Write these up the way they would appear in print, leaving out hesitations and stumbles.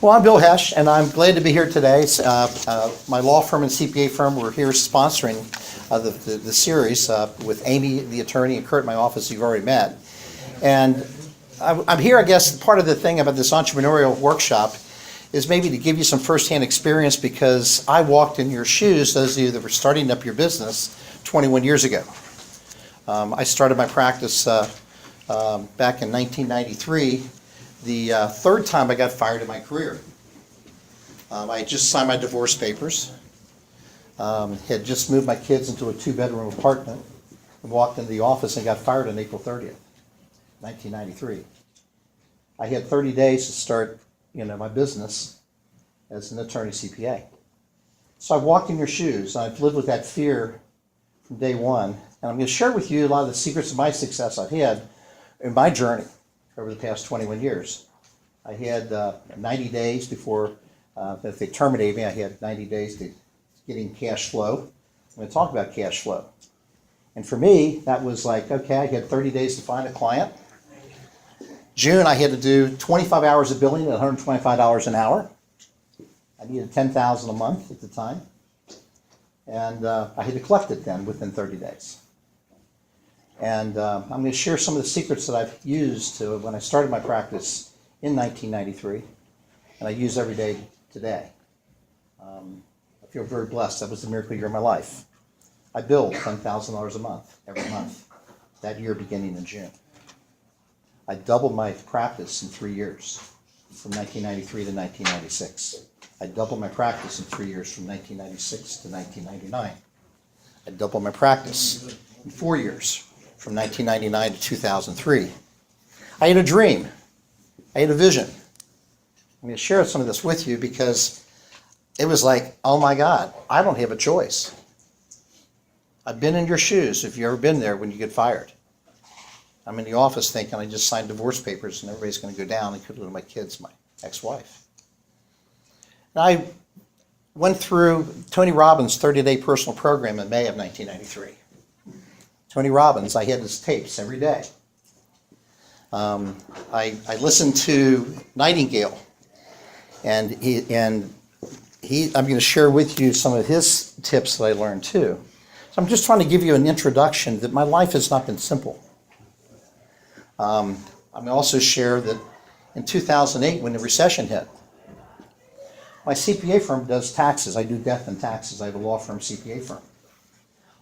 Well, I'm Bill Hesh, and I'm glad to be here today. My law firm and CPA firm, we're here sponsoring the series with Amy, the attorney, and Kurt in my office you've already met. And I'm here, I guess, part of the thing about this entrepreneurial workshop is maybe to give you some firsthand experience because I walked in your shoes, those of you that were starting up your business 21 years ago. I started my practice back in 1993. The third time I got fired in my career. I had just signed my divorce papers, had just moved my kids into a 2-bedroom apartment, and walked into the office and got fired on April 30th, 1993. I had 30 days to start, my business as an attorney CPA. So I walked in your shoes, and I've lived with that fear from day one, and I'm going to share with you a lot of the secrets of my success I've had in my journey over the past 21 years. I had 90 days before, if they terminated me, I had 90 days to getting cash flow. I'm going to talk about cash flow. And for me, that was like, okay, I had 30 days to find a client. June, I had to do 25 hours of billing at $125 an hour. I needed $10,000 a month at the time. And I had to collect it then within 30 days. And I'm going to share some of the secrets that I've used when I started my practice in 1993, and I use every day today. I feel very blessed. That was the miracle year of my life. I billed $10,000 a month, every month, that year beginning in June. I doubled my practice in 3 years, from 1993 to 1996. I doubled my practice in 3 years, from 1996 to 1999. I doubled my practice in 4 years, from 1999 to 2003. I had a dream. I had a vision. I'm going to share some of this with you because it was like, oh my God, I don't have a choice. I've been in your shoes if you've ever been there when you get fired. I'm in the office thinking I just signed divorce papers and everybody's going to go down, including my kids, my ex-wife. And I went through Tony Robbins' 30-day personal program in May of 1993. Tony Robbins, I had his tapes every day. I listened to Nightingale, and I'm going to share with you some of his tips that I learned too. So I'm just trying to give you an introduction that my life has not been simple. I'm going to also share that in 2008, when the recession hit, my CPA firm does taxes. I do death and taxes. I have a law firm CPA firm.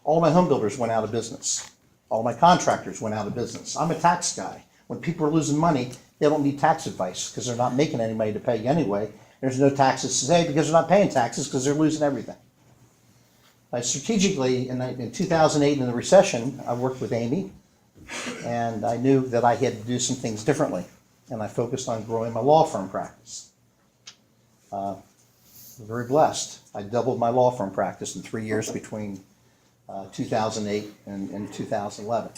All my home builders went out of business. All my contractors went out of business. I'm a tax guy. When people are losing money, they don't need tax advice because they're not making any money to pay you anyway. There's no taxes today because they're not paying taxes because they're losing everything. Strategically, in 2008 in the recession, I worked with Amy, and I knew that I had to do some things differently, and I focused on growing my law firm practice. Very blessed. I doubled my law firm practice in 3 years between 2008 and 2011.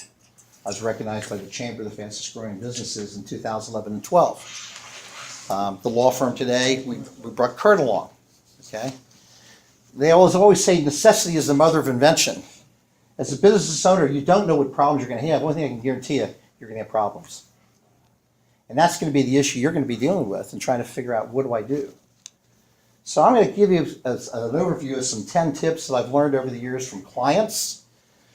I was recognized by the Chamber of the fastest growing businesses in 2011 and 12. The law firm today, we brought Kurt along. Okay. They always say necessity is the mother of invention. As a business owner, you don't know what problems you're going to have. One thing I can guarantee you, you're going to have problems. And that's going to be the issue you're going to be dealing with and trying to figure out, what do I do? So I'm going to give you an overview of some 10 tips that I've learned over the years from clients,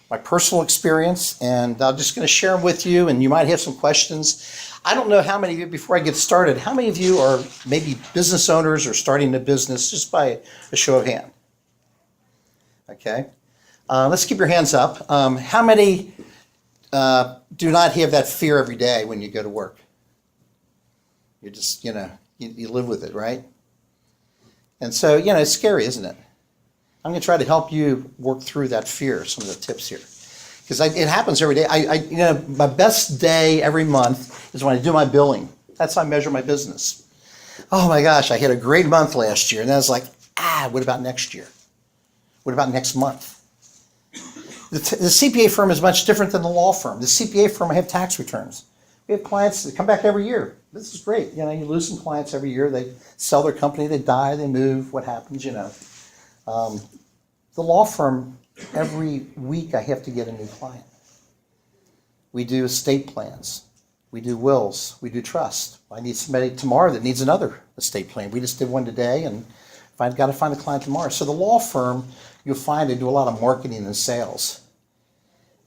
my personal experience, and I'm just going to share them with you, and you might have some questions. I don't know how many of you, before I get started, how many of you are maybe business owners or starting a business, just by a show of hand? Okay. Let's keep your hands up. How many do not have that fear every day when you go to work? You just, you live with it, right? And so, it's scary, isn't it? I'm going to try to help you work through that fear, some of the tips here. Because it happens every day. My best day every month is when I do my billing. That's how I measure my business. Oh my gosh, I had a great month last year. And then I was like, what about next year? What about next month? The CPA firm is much different than the law firm. The CPA firm, I have tax returns. We have clients that come back every year. This is great. You lose some clients every year. They sell their company, they die, they move, what happens, The law firm, every week I have to get a new client. We do estate plans. We do wills. We do trust. I need somebody tomorrow that needs another estate plan. We just did one today, and I've got to find a client tomorrow. So the law firm, you'll find they do a lot of marketing and sales.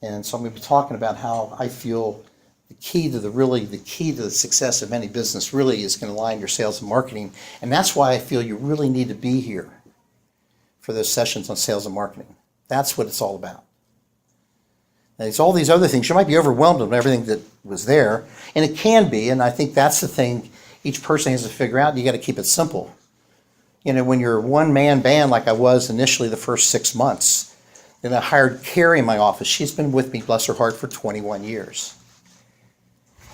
And so I'm going to be talking about how I feel the key to the success of any business really is going to lie in your sales and marketing. And that's why I feel you really need to be here for those sessions on sales and marketing. That's what it's all about. And it's all these other things. You might be overwhelmed with everything that was there, and it can be, and I think that's the thing each person has to figure out. You got to keep it simple. You know, when you're a one-man band like I was initially the first 6 months, then I hired Carrie in my office. She's been with me, bless her heart, for 21 years.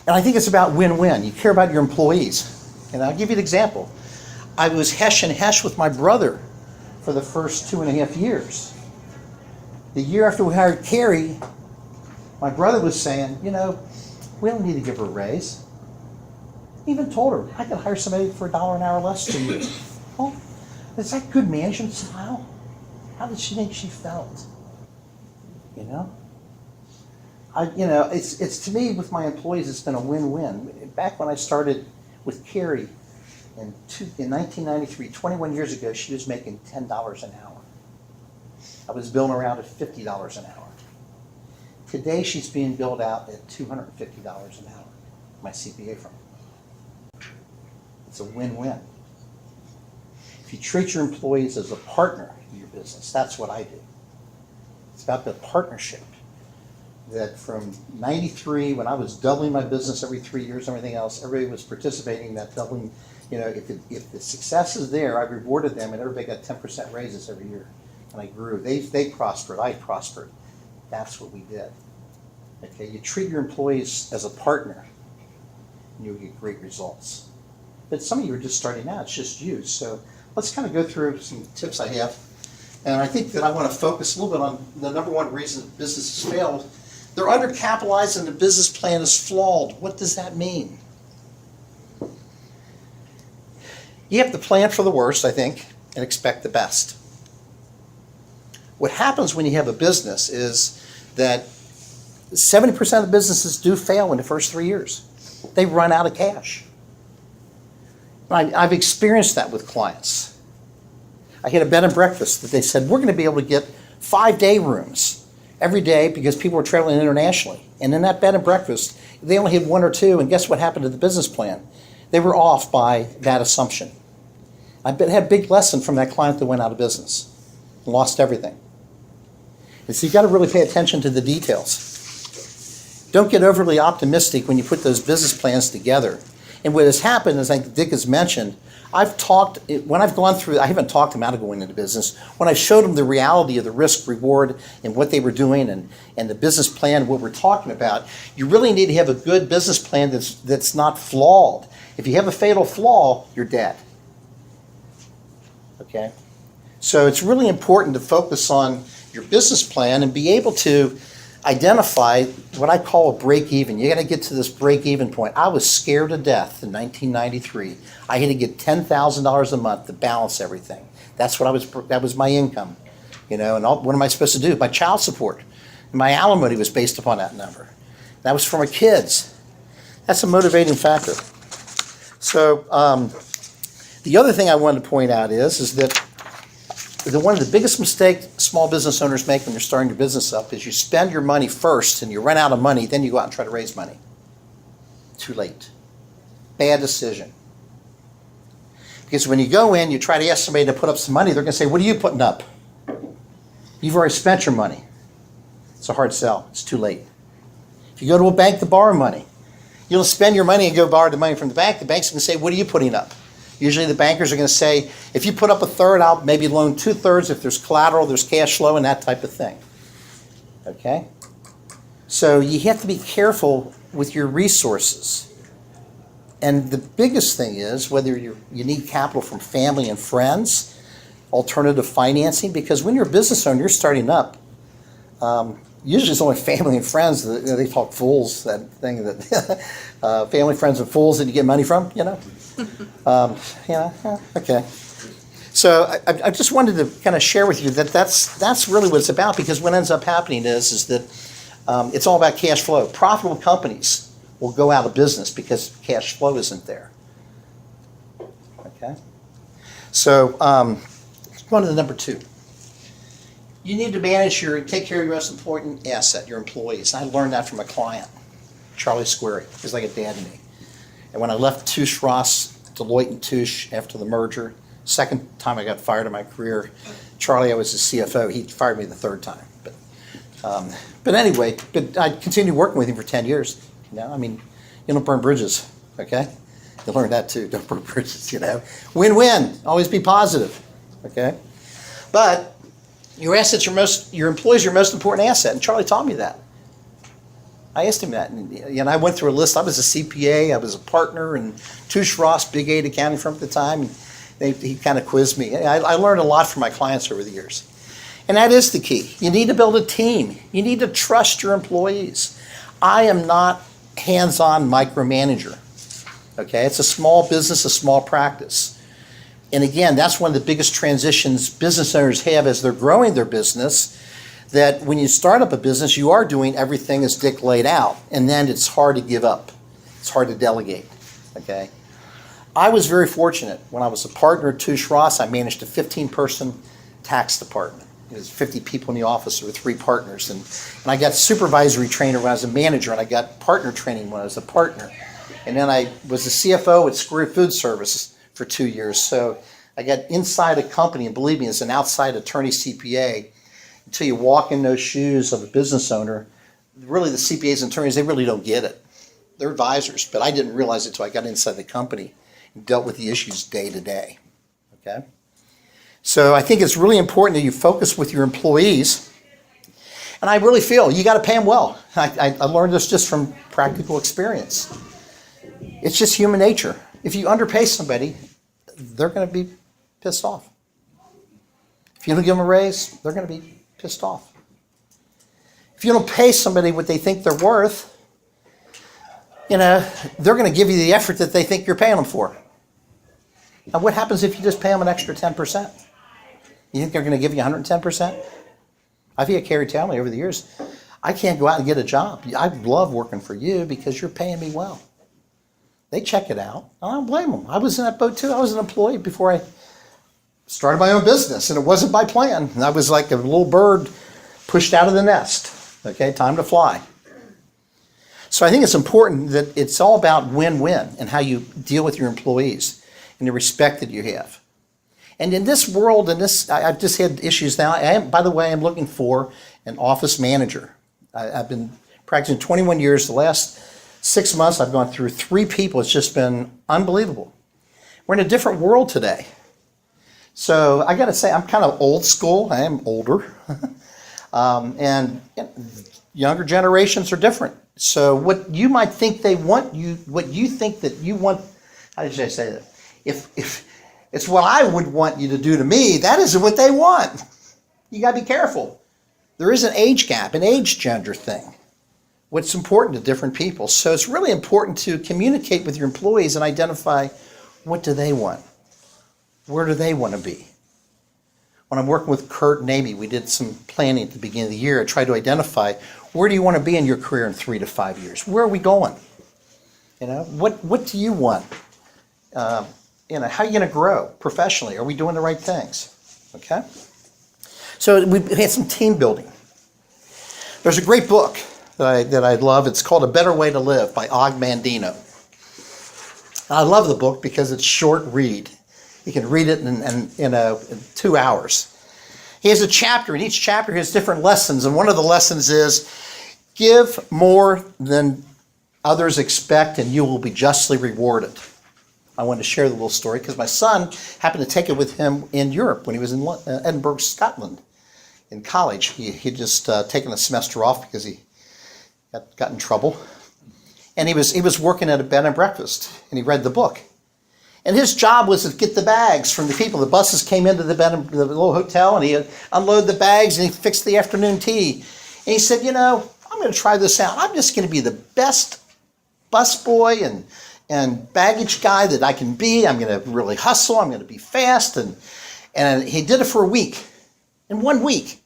And I think it's about win-win. You care about your employees. And I'll give you an example. I was hesh and hesh with my brother for the first 2.5 years. The year after we hired Carrie, my brother was saying, you know, we don't need to give her a raise. He even told her, I could hire somebody for $1 an hour less than you. Well, is that good management style? How did she think she felt? You know? It's to me, with my employees, it's been a win-win. Back when I started with Carrie in 1993, 21 years ago, she was making $10 an hour. I was billing around at $50 an hour. Today, she's being billed out at $250 an hour, my CPA firm. It's a win-win. If you treat your employees as a partner in your business, that's what I do. It's about the partnership. That from 93, when I was doubling my business every 3 years and everything else, everybody was participating in that doubling. You know, if the success is there, I rewarded them, and everybody got 10% raises every year. And I grew. They prospered. I prospered. That's what we did. Okay, you treat your employees as a partner, and you'll get great results. But some of you are just starting out. It's just you. So let's kind of go through some tips I have. And I think that I want to focus a little bit on the number one reason businesses fail. They're undercapitalized and the business plan is flawed. What does that mean? You have to plan for the worst, I think, and expect the best. What happens when you have a business is that 70% of businesses do fail in the first 3 years. They run out of cash. I've experienced that with clients. I had a bed and breakfast that they said, we're going to be able to get 5-day rooms every day because people were traveling internationally. And in that bed and breakfast, they only had 1 or 2, and guess what happened to the business plan? They were off by that assumption. I had a big lesson from that client that went out of business and lost everything. And so you've got to really pay attention to the details. Don't get overly optimistic when you put those business plans together. And what has happened, as I think Dick has mentioned, when I've gone through, I haven't talked them out of going into business. When I showed them the reality of the risk reward and what they were doing and the business plan, what we're talking about, you really need to have a good business plan that's not flawed. If you have a fatal flaw, you're dead. Okay? So it's really important to focus on your business plan and be able to identify what I call a break-even. You got to get to this break-even point. I was scared to death in 1993. I had to get $10,000 a month to balance everything. That was my income, you know. And what am I supposed to do? My child support, my alimony was based upon that number. That was for my kids. That's a motivating factor. So the other thing I wanted to point out is that one of the biggest mistakes small business owners make when you're starting your business up is you spend your money first and you run out of money, then you go out and try to raise money. Too late. Bad decision. Because when you go in, you try to ask somebody to put up some money, they're going to say, what are you putting up? You've already spent your money. It's a hard sell. It's too late. If you go to a bank to borrow money, you'll spend your money and go borrow the money from the bank. The bank's going to say, what are you putting up? Usually the bankers are going to say, if you put up 1/3, I'll maybe loan 2/3 if there's collateral, there's cash flow, and that type of thing. Okay? So you have to be careful with your resources. And the biggest thing is whether you need capital from family and friends, alternative financing, because when you're a business owner, you're starting up. Usually it's only family and friends that they talk fools, that thing that family, friends, and fools that you get money from, you know. Okay. So I just wanted to kind of share with you that that's really what it's about, because what ends up happening is that it's all about cash flow. Profitable companies will go out of business because cash flow isn't there. Okay? So, go to the number 2. You need to take care of your most important asset, your employees. I learned that from a client, Charlie Squarey. He's like a dad to me. And when I left Touche Ross, Deloitte and Touche after the merger, second time I got fired in my career, Charlie, I was the CFO. He fired me the third time. But anyway, I continued working with him for 10 years. You don't burn bridges, okay? You learn that too. Don't burn bridges, Win-win. Always be positive, okay? But your employees are your most important asset, and Charlie taught me that. I asked him that, and I went through a list. I was a CPA, I was a partner in Touche Ross, big 8 accounting firm at the time. He kind of quizzed me. I learned a lot from my clients over the years. And that is the key. You need to build a team. You need to trust your employees. I am not hands-on micromanager. Okay, it's a small business, a small practice. And again, that's one of the biggest transitions business owners have as they're growing their business, that when you start up a business, you are doing everything as Dick laid out, and then it's hard to give up. It's hard to delegate, okay? I was very fortunate. When I was a partner at Touche Ross, I managed a 15-person tax department. It was 50 people in the office. There were 3 partners. And I got supervisory trainer when I was a manager, and I got partner training when I was a partner. And then I was the CFO at Square Food Service for 2 years. So I got inside a company, and believe me, as an outside attorney CPA, until you walk in those shoes of a business owner, really the CPAs and attorneys, they really don't get it. They're advisors, but I didn't realize it until I got inside the company and dealt with the issues day to day, okay? So I think it's really important that you focus with your employees. And I really feel you got to pay them well. I learned this just from practical experience. It's just human nature. If you underpay somebody, they're going to be pissed off. If you don't give them a raise, they're going to be pissed off. If you don't pay somebody what they think they're worth, they're going to give you the effort that they think you're paying them for. Now, what happens if you just pay them an extra 10%? You think they're going to give you 110%? I've had Carrie tell me over the years, I can't go out and get a job. I love working for you because you're paying me well. They check it out. I don't blame them. I was in that boat too. I was an employee before I started my own business, and it wasn't by plan. And I was like a little bird pushed out of the nest. Okay, time to fly. So I think it's important that it's all about win-win and how you deal with your employees and the respect that you have. And in this world, I've just had issues now. By the way, I'm looking for an office manager. I've been practicing 21 years. The last 6 months, I've gone through 3 people. It's just been unbelievable. We're in a different world today. So I got to say, I'm kind of old school. I am older. And younger generations are different. So what you might think they want, what you think that you want, how did I say that? If it's what I would want you to do to me, that isn't what they want. You got to be careful. There is an age gap, an age gender thing. What's important to different people. So it's really important to communicate with your employees and identify what do they want? Where do they want to be? When I'm working with Kurt and Amy, we did some planning at the beginning of the year. I tried to identify where do you want to be in your career in 3 to 5 years? Where are we going? What do you want? How are you going to grow professionally? Are we doing the right things? Okay? So we had some team building. There's a great book that I love. It's called A Better Way to Live by Og Mandino. I love the book because it's short read. You can read it in 2 hours. He has a chapter, and each chapter has different lessons, and one of the lessons is give more than others expect, and you will be justly rewarded. I wanted to share the little story because my son happened to take it with him in Europe when he was in Edinburgh, Scotland, in college. He'd just taken a semester off because he got in trouble. And he was working at a bed and breakfast, and he read the book. And his job was to get the bags from the people. The buses came into the little hotel, and he'd unload the bags, and he fixed the afternoon tea. And he said, I'm going to try this out. I'm just going to be the best busboy and baggage guy that I can be. I'm going to really hustle. I'm going to be fast. And he did it for a week. In 1 week.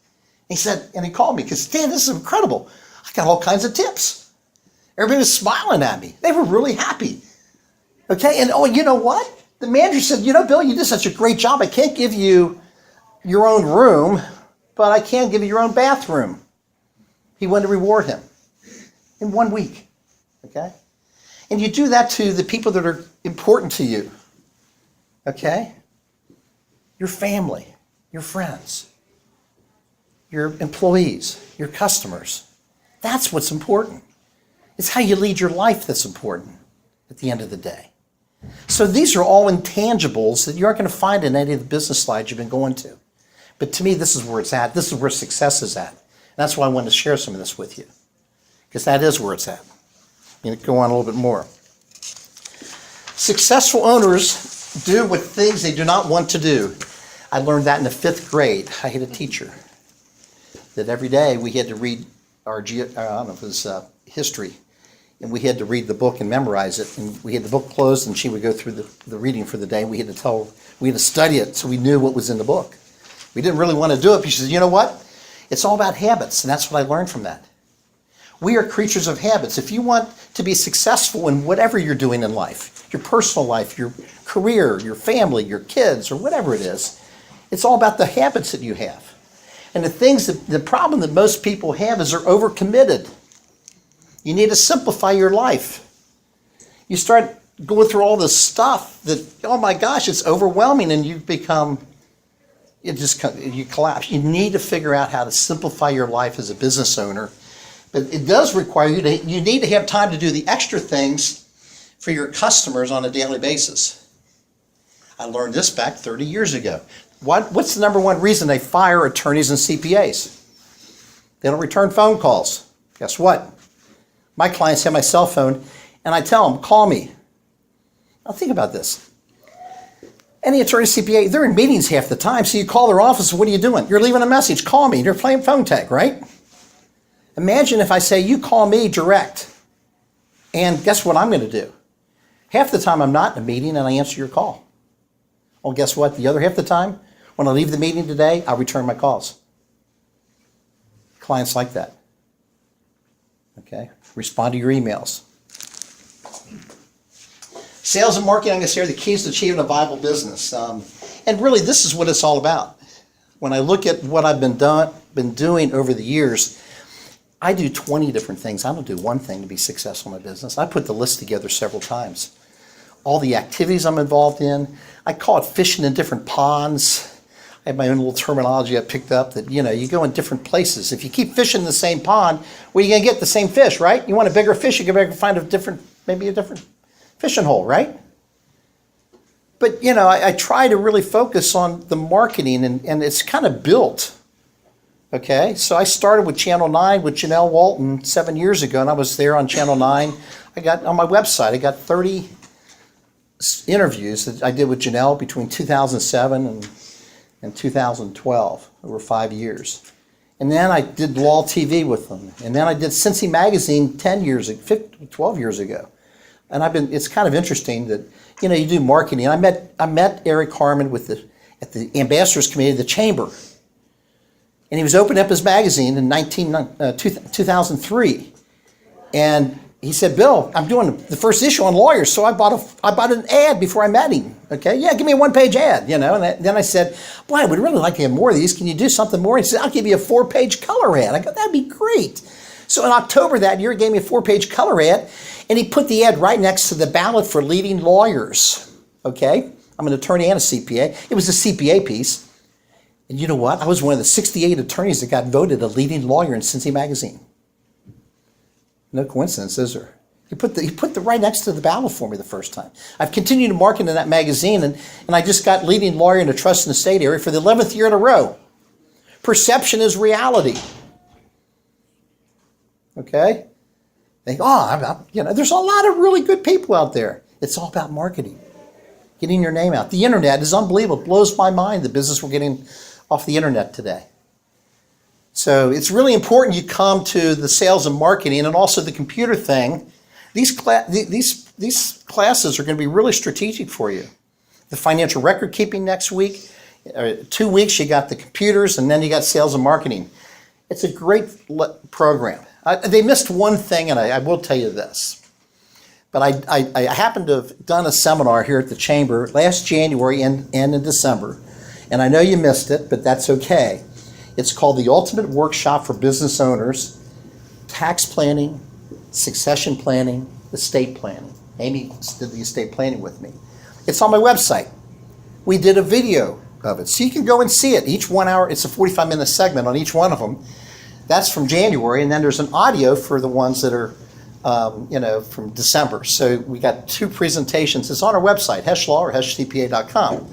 He said, and he called me because, Dan, this is incredible. I got all kinds of tips. Everybody was smiling at me. They were really happy. Okay, and oh, you know what? The manager said, you know, Bill, you did such a great job. I can't give you your own room, but I can give you your own bathroom. He wanted to reward him in 1 week. Okay? And you do that to the people that are important to you. Okay? Your family, your friends, your employees, your customers. That's what's important. It's how you lead your life that's important at the end of the day. So these are all intangibles that you aren't going to find in any of the business slides you've been going to. But to me, this is where it's at. This is where success is at. And that's why I wanted to share some of this with you, because that is where it's at. I'm going to go on a little bit more. Successful owners do what things they do not want to do. I learned that in the 5th grade. I had a teacher that every day we had to read our, I don't know if it was history, and we had to read the book and memorize it. And we had the book closed, and she would go through the reading for the day. We had to study it so we knew what was in the book. We didn't really want to do it, but she said, you know what? It's all about habits, and that's what I learned from that. We are creatures of habits. If you want to be successful in whatever you're doing in life, your personal life, your career, your family, your kids, or whatever it is, it's all about the habits that you have. And the problem that most people have is they're overcommitted. You need to simplify your life. You start going through all this stuff that, oh my gosh, it's overwhelming, and you collapse. You need to figure out how to simplify your life as a business owner. But it does require you need to have time to do the extra things for your customers on a daily basis. I learned this back 30 years ago. What's the number one reason they fire attorneys and CPAs? They don't return phone calls. Guess what? My clients have my cell phone, and I tell them, call me. Now think about this. Any attorney, CPA, they're in meetings half the time, so you call their office, what are you doing? You're leaving a message, call me. You're playing phone tag, right? Imagine if I say, you call me direct, and guess what I'm going to do? Half the time I'm not in a meeting and I answer your call. Well, guess what? The other half the time, when I leave the meeting today, I'll return my calls. Clients like that. Okay? Respond to your emails. Sales and marketing, I'm going to share the keys to achieving a viable business. And really, this is what it's all about. When I look at what I've been doing over the years, I do 20 different things. I don't do one thing to be successful in my business. I put the list together several times. All the activities I'm involved in, I call it fishing in different ponds. I have my own little terminology I picked up that, you go in different places. If you keep fishing in the same pond, well, you're going to get the same fish, right? You want a bigger fish, you can find maybe a different fishing hole, right? But, I try to really focus on the marketing, and it's kind of built. Okay, so I started with Channel 9 with Janelle Walton 7 years ago, and I was there on Channel 9. I got on my website, I got 30 interviews that I did with Janelle between 2007 and 2012, over 5 years. And then I did Law TV with them. And then I did Cincy Magazine 12 years ago. And it's kind of interesting that, you do marketing. I met Eric Harmon at the Ambassadors Committee of the Chamber. And he was opening up his magazine in 2003. And he said, Bill, I'm doing the first issue on lawyers, so I bought an ad before I met him. Okay, yeah, give me a one-page ad, And then I said, boy, I would really like to have more of these. Can you do something more? He said, I'll give you a 4-page color ad. I go, that'd be great. So in October that year, he gave me a 4-page color ad, and he put the ad right next to the ballot for leading lawyers. Okay, I'm an attorney and a CPA. It was a CPA piece. And you know what? I was one of the 68 attorneys that got voted a leading lawyer in Cincy Magazine. No coincidence, is there? He put the right next to the ballot for me the first time. I've continued to market in that magazine, and I just got leading lawyer in the trust and estate area for the 11th year in a row. Perception is reality. Okay? Think, there's a lot of really good people out there. It's all about marketing, getting your name out. The internet is unbelievable. It blows my mind the business we're getting off the internet today. So it's really important you come to the sales and marketing and also the computer thing. These classes are going to be really strategic for you. The financial record keeping next week. 2 weeks you got the computers, and then you got sales and marketing. It's a great program. They missed one thing, and I will tell you this. But I happened to have done a seminar here at the Chamber last January and in December. And I know you missed it, but that's okay. It's called the Ultimate Workshop for Business Owners, Tax Planning, Succession Planning, Estate Planning. Amy did the estate planning with me. It's on my website. We did a video of it. So you can go and see it. Each 1 hour, it's a 45-minute segment on each one of them. That's from January, and then there's an audio for the ones that are from December. So we got 2 presentations. It's on our website, Heschlaw or HeschCPA.com.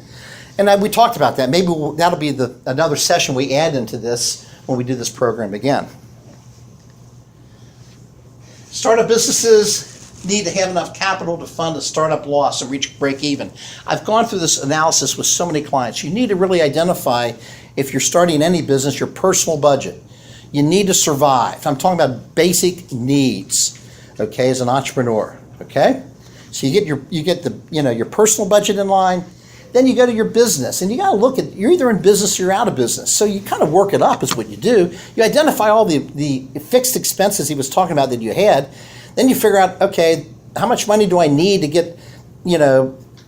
And we talked about that. Maybe that'll be another session we add into this when we do this program again. Startup businesses need to have enough capital to fund a startup loss and reach break even. I've gone through this analysis with so many clients. You need to really identify, if you're starting any business, your personal budget. You need to survive. I'm talking about basic needs, okay, as an entrepreneur, okay? So you get your personal budget in line, then you go to your business, and you got to look at, you're either in business or you're out of business. So you kind of work it up is what you do. You identify all the fixed expenses he was talking about that you had. Then you figure out, okay, how much money do I need to get,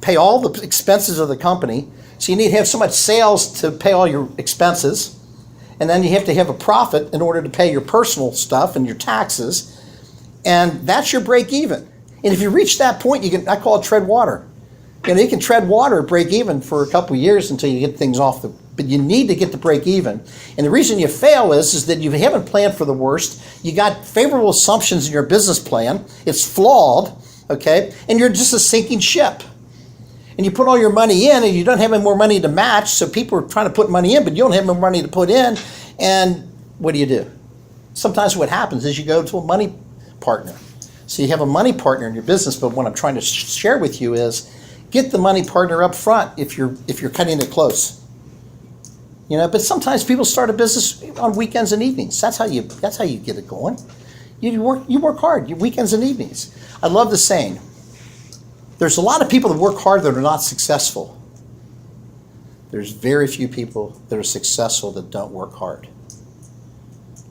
pay all the expenses of the company? So you need to have so much sales to pay all your expenses. And then you have to have a profit in order to pay your personal stuff and your taxes. And that's your break even. And if you reach that point, I call it tread water. You can tread water, break even for a couple of years until you get things off but you need to get to break even. And the reason you fail is that you haven't planned for the worst. You got favorable assumptions in your business plan. It's flawed, okay? And you're just a sinking ship. And you put all your money in and you don't have any more money to match, so people are trying to put money in, but you don't have more money to put in. And what do? Sometimes what happens is you go to a money partner. So you have a money partner in your business, but what I'm trying to share with you is get the money partner up front if you're cutting it close. But sometimes people start a business on weekends and evenings. That's how you get it going. You work hard, your weekends and evenings. I love the saying. There's a lot of people that work hard that are not successful. There's very few people that are successful that don't work hard.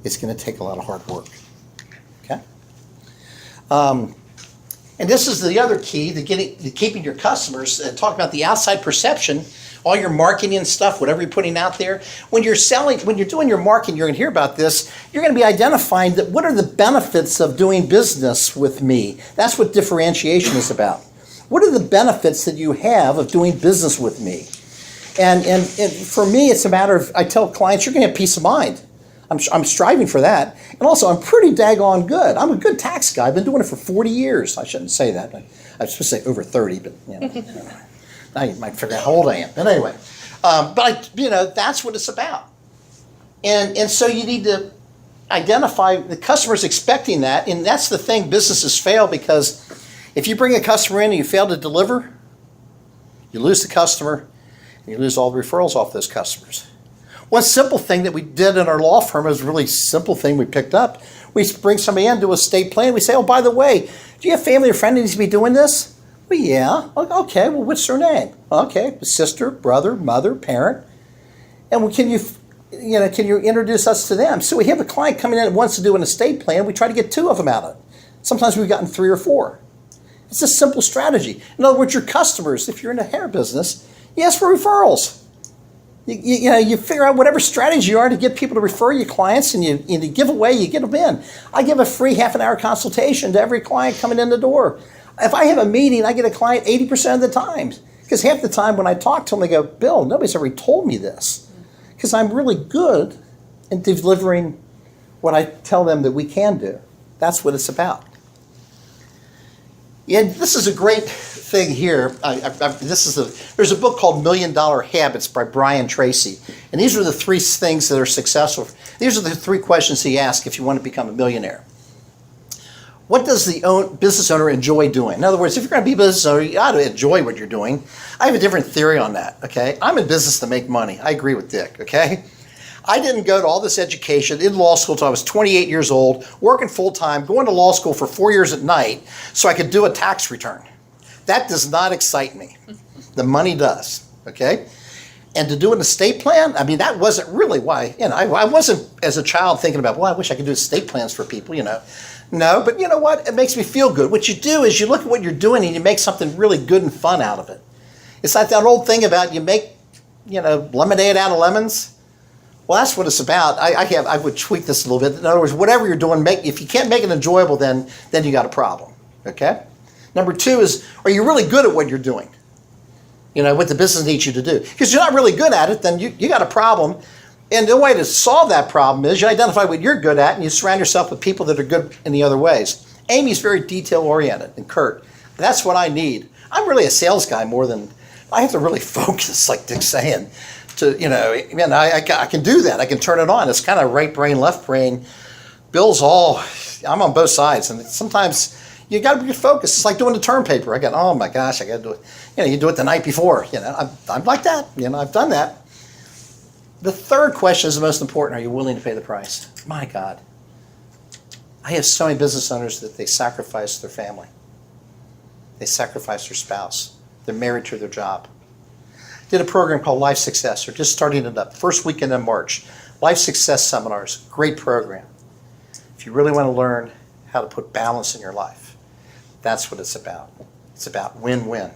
It's going to take a lot of hard work. Okay? And this is the other key to keeping your customers. Talk about the outside perception, all your marketing and stuff, whatever you're putting out there. When you're doing your marketing, you're going to hear about this. You're going to be identifying that what are the benefits of doing business with me. That's what differentiation is about. What are the benefits that you have of doing business with me? And for me, it's a matter of, I tell clients, you're going to have peace of mind. I'm striving for that. And also, I'm pretty daggone good. I'm a good tax guy. I've been doing it for 40 years. I shouldn't say that. I was supposed to say over 30, but now you might figure out how old I am. But anyway, that's what it's about. And so you need to identify the customer's expecting that. And that's the thing, businesses fail because if you bring a customer in and you fail to deliver, you lose the customer and you lose all the referrals off those customers. One simple thing that we did in our law firm is a really simple thing we picked up. We bring somebody in, do a estate plan. We say, oh, by the way, do you have family or friend that needs to be doing this? Well, yeah. Okay, well, what's their name? Okay, sister, brother, mother, parent. And can you introduce us to them? So we have a client coming in that wants to do an estate plan. We try to get 2 of them out of it. Sometimes we've gotten 3 or 4. It's a simple strategy. In other words, your customers, if you're in a hair business, you ask for referrals. You figure out whatever strategy you are to get people to refer you clients, and you give away, you get them in. I give a free half-an-hour consultation to every client coming in the door. If I have a meeting, I get a client 80% of the time. Because half the time when I talk to them, they go, Bill, nobody's ever told me this. Because I'm really good in delivering what I tell them that we can do. That's what it's about. And this is a great thing here. There's a book called $1 Million Habits by Brian Tracy. And these are the 3 things that are successful. These are the 3 questions he asks if you want to become a millionaire. What does the business owner enjoy doing? In other words, if you're going to be a business owner, you ought to enjoy what you're doing. I have a different theory on that, okay? I'm in business to make money. I agree with Dick, okay? I didn't go to all this education in law school until I was 28 years old, working full-time, going to law school for 4 years at night so I could do a tax return. That does not excite me. The money does, okay? And to do an estate plan, I mean, that wasn't really why, I wasn't as a child thinking about, well, I wish I could do estate plans for people, No, but you know what? It makes me feel good. What you do is you look at what you're doing and you make something really good and fun out of it. It's like that old thing about you make, lemonade out of lemons. Well, that's what it's about. I would tweak this a little bit. In other words, whatever you're doing, if you can't make it enjoyable, then you got a problem, okay? Number two is, are you really good at what you're doing? What the business needs you to do. Because you're not really good at it, then you got a problem. And the way to solve that problem is you identify what you're good at and you surround yourself with people that are good in the other ways. Amy's very detail-oriented, and Kurt, that's what I need. I'm really a sales guy more than, I have to really focus, like Dick's saying, I can do that. I can turn it on. It's kind of right brain, left brain. I'm on both sides. And sometimes you got to be focused. It's like doing the term paper. Oh my gosh, I got to do it. You do it the night before. I'm like that. I've done that. The third question is the most important. Are you willing to pay the price? My God. I have so many business owners that they sacrifice their family. They sacrifice their spouse. They're married to their job. Did a program called Life Success. They're just starting it up. First weekend in March. Life Success Seminars. Great program. If you really want to learn how to put balance in your life, that's what it's about. It's about win-win.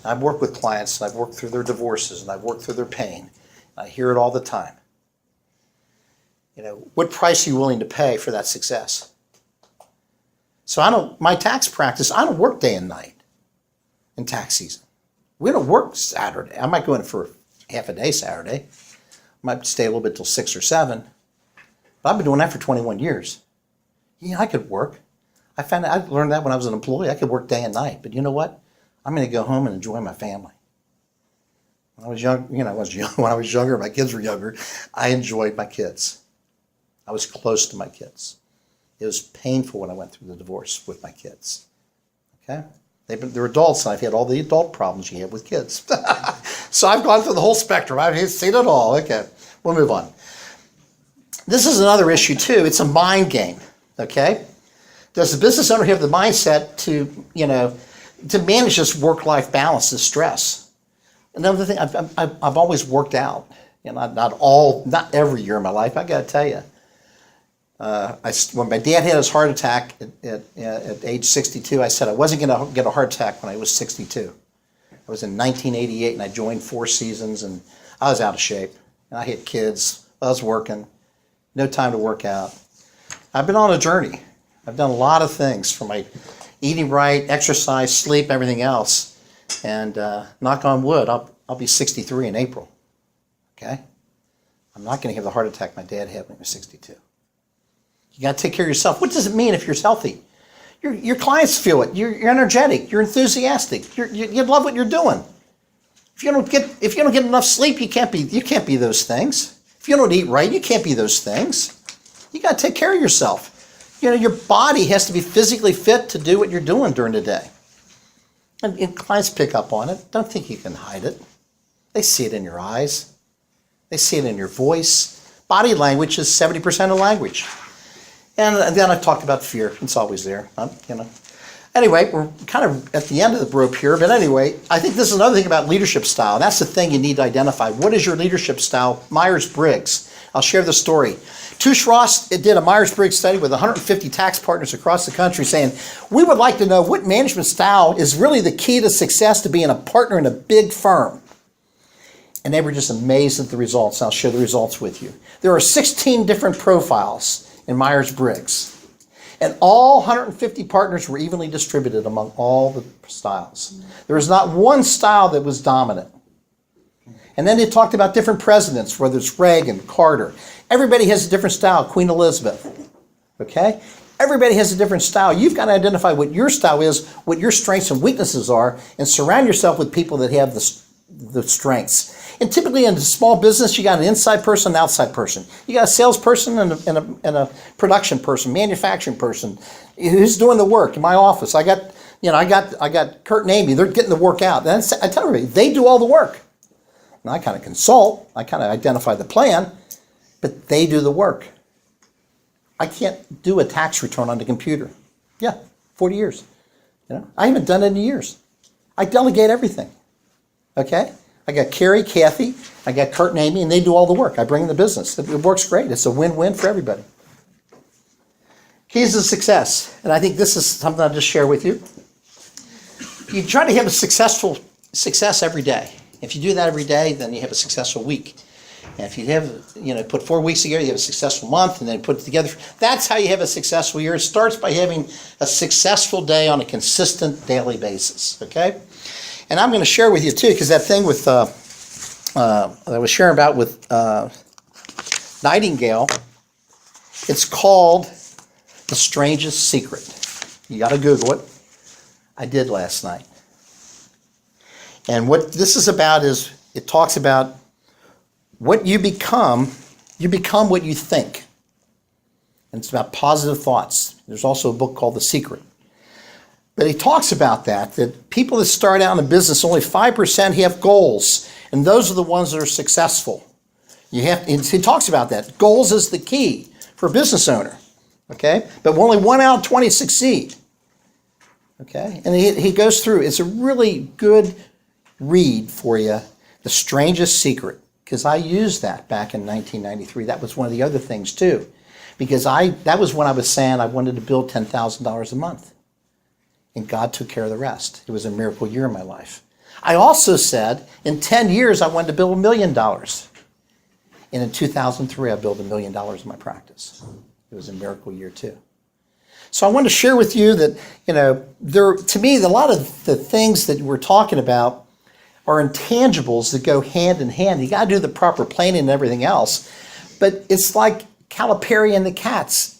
I've worked with clients, and I've worked through their divorces, and I've worked through their pain. I hear it all the time. What price are you willing to pay for that success? So my tax practice, I don't work day and night in tax season. We don't work Saturday. I might go in for half a day Saturday. I might stay a little bit till 6 or 7. But I've been doing that for 21 years. I could work. I learned that when I was an employee. I could work day and night. But you know what? I'm going to go home and enjoy my family. When I was young, when I was younger, my kids were younger, I enjoyed my kids. I was close to my kids. It was painful when I went through the divorce with my kids. Okay? They're adults, and I've had all the adult problems you have with kids. So I've gone through the whole spectrum. I've seen it all. Okay, we'll move on. This is another issue, too. It's a mind game. Okay? Does the business owner have the mindset to manage this work-life balance, this stress? Another thing, I've always worked out. Not every year of my life, I got to tell you. When my dad had his heart attack at age 62, I said I wasn't going to get a heart attack when I was 62. I was in 1988, and I joined Four Seasons, and I was out of shape. And I had kids. I was working. No time to work out. I've been on a journey. I've done a lot of things from my eating right, exercise, sleep, everything else. And knock on wood, I'll be 63 in April. Okay? I'm not going to have the heart attack my dad had when he was 62. You got to take care of yourself. What does it mean if you're healthy? Your clients feel it. You're energetic. You're enthusiastic. You love what you're doing. If you don't get enough sleep, you can't be those things. If you don't eat right, you can't be those things. You got to take care of yourself. Your body has to be physically fit to do what you're doing during the day. And clients pick up on it. Don't think you can hide it. They see it in your eyes. They see it in your voice. Body language is 70% of language. And then I talked about fear. It's always there. Anyway, we're kind of at the end of the rope here. But anyway, I think this is another thing about leadership style. That's the thing you need to identify. What is your leadership style? Myers-Briggs. I'll share the story. Touche Ross did a Myers-Briggs study with 150 tax partners across the country saying, we would like to know what management style is really the key to success to being a partner in a big firm. And they were just amazed at the results. I'll share the results with you. There are 16 different profiles in Myers-Briggs. And all 150 partners were evenly distributed among all the styles. There was not one style that was dominant. And then they talked about different presidents, whether it's Reagan, Carter. Everybody has a different style. Queen Elizabeth. Okay? Everybody has a different style. You've got to identify what your style is, what your strengths and weaknesses are, and surround yourself with people that have the strengths. And typically in a small business, you got an inside person, an outside person. You got a salesperson and a production person, manufacturing person. Who's doing the work? In my office, I got Kurt and Amy. They're getting the work out. And I tell everybody, they do all the work. And I kind of consult. I kind of identify the plan, but they do the work. I can't do a tax return on the computer. Yeah, 40 years. I haven't done it in years. I delegate everything. Okay? I got Carrie, Kathy, I got Kurt and Amy, and they do all the work. I bring in the business. It works great. It's a win-win for everybody. Keys to success, and I think this is something I'll just share with you. You try to have a success every day. If you do that every day, then you have a successful week. And if you have, put 4 weeks together, you have a successful month, and then put it together. That's how you have a successful year. It starts by having a successful day on a consistent daily basis, okay? And I'm going to share with you, too, because that thing with, that I was sharing about with Nightingale, it's called The Strangest Secret. You got to Google it. I did last night. And what this is about is, it talks about what you become what you think. And it's about positive thoughts. There's also a book called The Secret. But he talks about that people that start out in a business, only 5% have goals. And those are the ones that are successful. He talks about that. Goals is the key for a business owner. Okay? But only 1 out of 20 succeed. Okay? And he goes through, it's a really good read for you, The Strangest Secret. Because I used that back in 1993. That was one of the other things too. Because that was when I was saying I wanted to build $10,000 a month. And God took care of the rest. It was a miracle year in my life. I also said in 10 years I wanted to build $1 million. And in 2003 I built $1 million in my practice. It was a miracle year too. So I wanted to share with you that, to me, a lot of the things that we're talking about are intangibles that go hand in hand. You got to do the proper planning and everything else. But it's like Calipari and the Cats.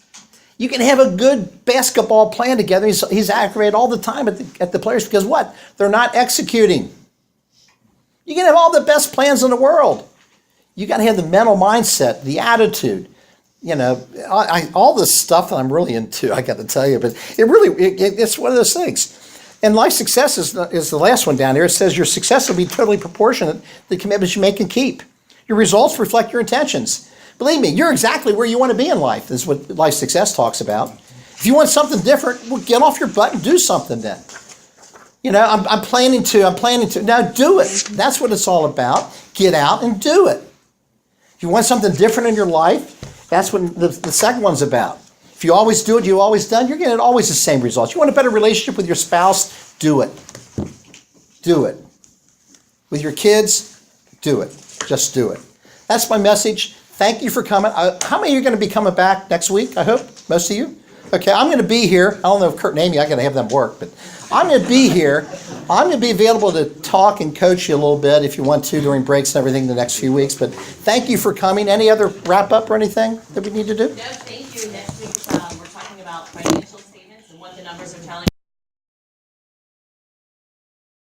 You can have a good basketball plan together. He's aggravated all the time at the players because what? They're not executing. You can have all the best plans in the world. You got to have the mental mindset, the attitude. All this stuff that I'm really into, I got to tell you. But it's one of those things. And life success is the last one down here. It says your success will be totally proportionate to the commitments you make and keep. Your results reflect your intentions. Believe me, you're exactly where you want to be in life. This is what life success talks about. If you want something different, well, get off your butt and do something then. I'm planning to. Now do it. That's what it's all about. Get out and do it. If you want something different in your life, that's what the second one's about. If you always do what you've always done, you're getting always the same results. You want a better relationship with your spouse? Do it. Do it. With your kids? Do it. Just do it. That's my message. Thank you for coming. How many of you are going to be coming back next week, I hope? Most of you? Okay, I'm going to be here. I don't know if Kurt and Amy, I got to have them work, but I'm going to be here. I'm going to be available to talk and coach you a little bit if you want to during breaks and everything the next few weeks. But thank you for coming. Any other wrap-up or anything that we need to do? No, thank you. Next week, we're talking about financial statements and what the numbers are telling